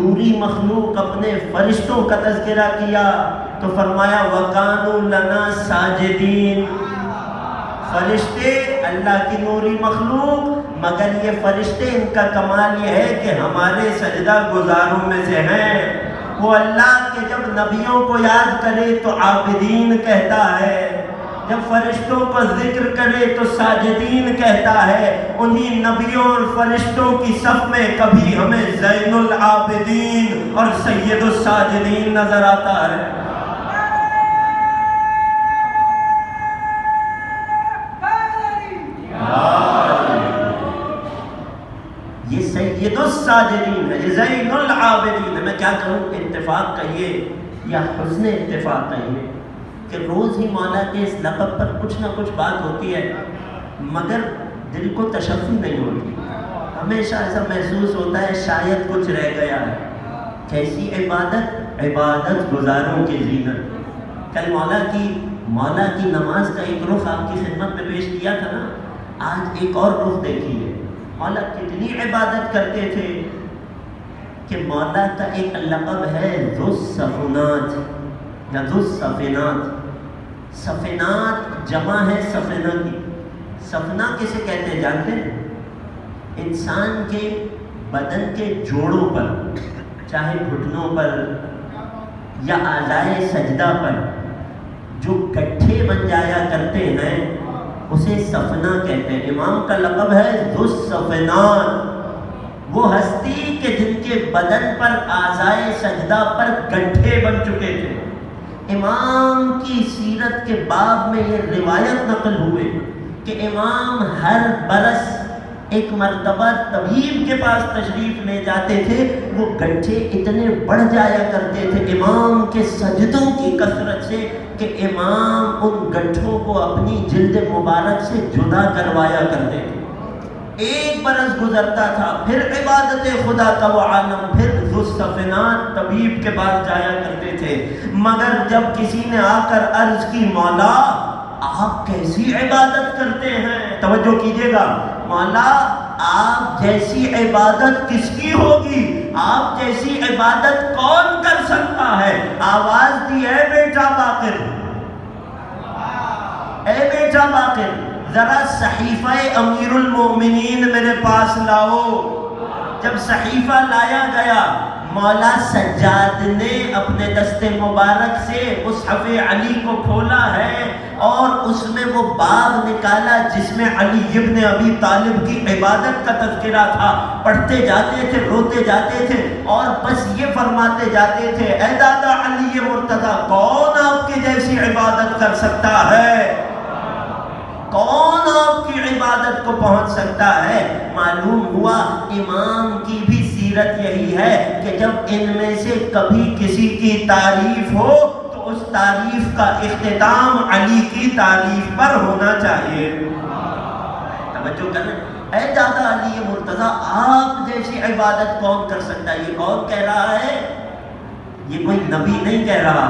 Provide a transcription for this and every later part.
نوری مخلوق اپنے فرشتوں کا تذکرہ کیا تو فرمایا وَقَانُوا لَنَا سَاجِدِينَ، فرشتے اللہ کی نوری مخلوق، مگر یہ فرشتے ان کا کمال یہ ہے کہ ہمارے سجدہ گزاروں میں سے ہیں۔ وہ اللہ کے جب نبیوں کو یاد کرے تو عابدین کہتا ہے، جب فرشتوں کو ذکر کرے تو ساجدین کہتا ہے۔ انہی نبیوں اور فرشتوں کی صف میں کبھی ہمیں زین العابدین اور سید الساجدین نظر آتا ہے۔ یہ سید الساجدین ہے، یہ زین العابدین ہے۔ میں کیا کروں، اتفاق کہیے یا حسن اتفاق کہیے کہ روز ہی مولا کے اس لقب پر کچھ نہ کچھ بات ہوتی ہے، مگر دل کو تشفی نہیں ہوتی۔ ہمیشہ ایسا محسوس ہوتا ہے شاید کچھ رہ گیا ہے۔ کیسی عبادت؟ عبادت گزاروں کی زینت۔ کل مولا کی نماز کا ایک رخ آپ کی خدمت میں پیش کیا تھا نا، آج ایک اور رخ دیکھیے۔ مولا کتنی عبادت کرتے تھے کہ مولا کا ایک لقب ہے ذو الصفنات یا ذو الصفنات۔ صفنات جمع ہے صفنہ کی۔ صفنہ کسے کہتے ہیں جانتے ہیں؟ انسان کے بدن کے جوڑوں پر، چاہے گھٹنوں پر یا اعضائے سجدہ پر جو گٹھے بن جایا کرتے ہیں اسے صفنہ کہتے ہیں۔ امام کا لقب ہے ذو الصفنات، وہ ہستی کہ جن کے بدن پر اعضائے سجدہ پر گٹھے بن چکے تھے۔ امام کی سیرت کے باب میں یہ روایت نقل ہوئے کہ امام ہر برس ایک مرتبہ طبیب کے پاس تشریف لے جاتے تھے، وہ گٹھے اتنے بڑھ جایا کرتے تھے امام کے سجدوں کی کثرت سے کہ امام ان گٹھوں کو اپنی جلد مبارک سے جدا کروایا کرتے تھے۔ ایک برس گزرتا تھا، پھر عبادت خدا کا وہ عالم، پھر ذو الصفنات طبیب کے پاس جایا کرتے تھے۔ مگر جب کسی نے آ کر عرض کی مولا آپ کیسی عبادت کرتے ہیں، توجہ کیجیے گا، مولا آپ جیسی عبادت کس کی ہوگی، آپ جیسی عبادت کون کر سکتا ہے؟ آواز دی اے بیٹا باقر، اے بیٹا باقر ذرا صحیفہ امیر المومنین میرے پاس لاؤ۔ جب صحیفہ لایا گیا، مولا سجاد نے اپنے دست مبارک سے مصحف علی کو کھولا ہے اور اس میں وہ باب نکالا جس میں علی ابن ابی طالب کی عبادت کا تذکرہ تھا۔ پڑھتے جاتے تھے، روتے جاتے تھے اور بس یہ فرماتے جاتے تھے اے دادا علی مرتضیٰ، کون آپ کی جیسی عبادت کر سکتا ہے، کون آپ کی عبادت کو پہنچ سکتا ہے؟ معلوم ہوا امام کی بھی سیرت یہی ہے کہ جب ان میں سے کبھی کسی کی تعریف ہو تو اس تعریف کا اختتام علی کی تعریف پر ہونا چاہیے۔ توجہ کرنا، اے دادا علی مرتضیٰ آپ جیسی عبادت کون کر سکتا ہے؟ یہ کون کہہ رہا ہے؟ یہ کوئی نبی نہیں کہہ رہا،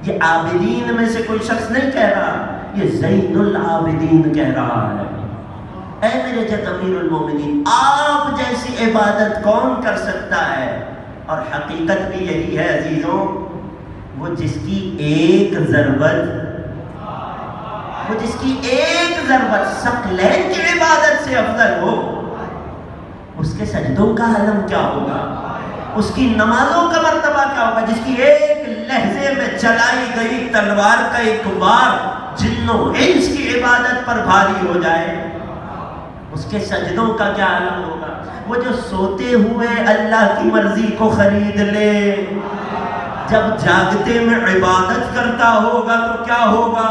یہ عابدین میں سے کوئی شخص نہیں کہہ رہا، یہ زین العابدین کہہ رہا ہے۔ اے میرے جد امیر المومنین آپ جیسی عبادت کون کر سکتا ہے؟ اور حقیقت بھی یہی ہے عزیزوں، وہ جس کی ایک ضربت ثقلین کی عبادت سے افضل ہو، اس کے سجدوں کا عالم کیا ہوگا، اس کی نمازوں کا مرتبہ کیا ہوگا؟ جس کی ایک لہجے میں چلائی گئی تلوار کا ایک بار جن و انس کی عبادت پر بھاری ہو جائے، اس کے سجدوں کا کیا عالم ہوگا؟ وہ جو سوتے ہوئے اللہ کی مرضی کو خرید لے، جب جاگتے میں عبادت کرتا ہوگا تو کیا ہوگا؟